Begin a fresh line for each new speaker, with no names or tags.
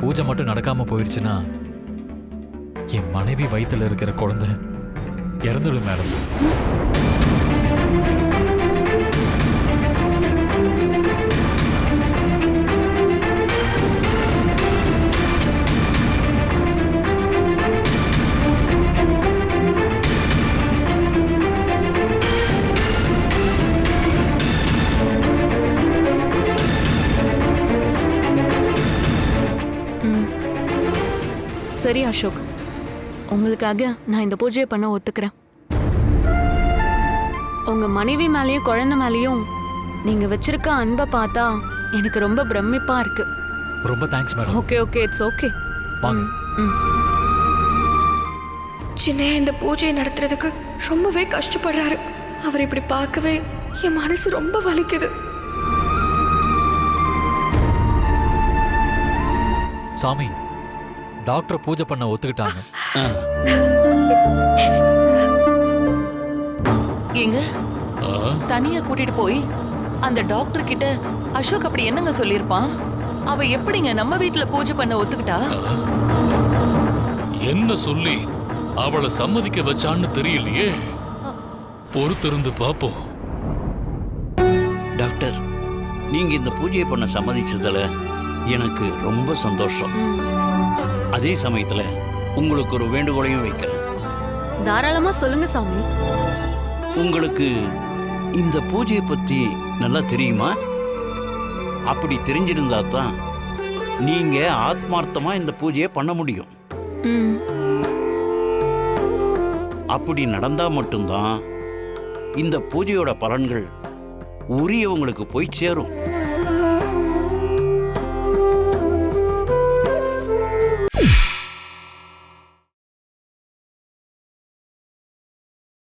பூஜை மட்டும் நடக்காம போயிடுச்சுன்னா என் மனைவி வயித்துல இருக்கிற குழந்தை இறந்துடும் மேடம்.
சரி அசோக், உங்களுக்காக நான் இந்த பூஜையை பண்ண ஒத்துக்கிறேன். உங்க மனைவி மேலேயும் குழந்தை மேலேயும் நீங்க வச்சிருக்க அன்பை பார்த்தா எனக்கு ரொம்ப பிரமிப்பா இருக்கு.
ரொம்ப thanks madam.
Okay okay, it's okay.
வாங்க.
சின்னையா இந்த பூஜையை நடத்துறதுக்கு ரொம்பவே கஷ்டப்படுறாரு. அவர் இப்படி பார்க்கவே என் மனசு ரொம்ப வலிக்குது.
சாமி, டாக்டர் பூஜை பண்ண ஒத்துக்கிட்டாங்க.
எங்க தனியா கூட்டிட்டு போய் அந்த டாக்டர் கிட்ட அசோக் அப்படி என்னங்க சொல்லிருப்பான்? அவ எப்படிங்க நம்ம வீட்டுல பூஜை பண்ண ஒத்துக்கிட்டா?
என்ன சொல்லி அவளை சம்மதிக்க வச்சான்னு தெரியலையே. பொறுத்திருந்து பாப்போம்.
டாக்டர், நீங்க இந்த பூஜையை பண்ண சம்மதிச்சதுல எனக்கு ரொம்ப சந்தோஷம். அதே சமயத்துல உங்களுக்கு ஒரு வேண்டுகோளையும் வைக்கிறேன்.
தாராளமா சொல்லுங்க சாமி.
உங்களுக்கு இந்த பூஜையை பத்தி நல்லா தெரியுமா? அப்படி தெரிஞ்சிருந்தா தான் நீங்க ஆத்மார்த்தமா இந்த பூஜையை பண்ண முடியும். அப்படி நடந்தா மட்டும்தான் இந்த பூஜையோட பலன்கள் உரியவங்களுக்கு போய் சேரும்.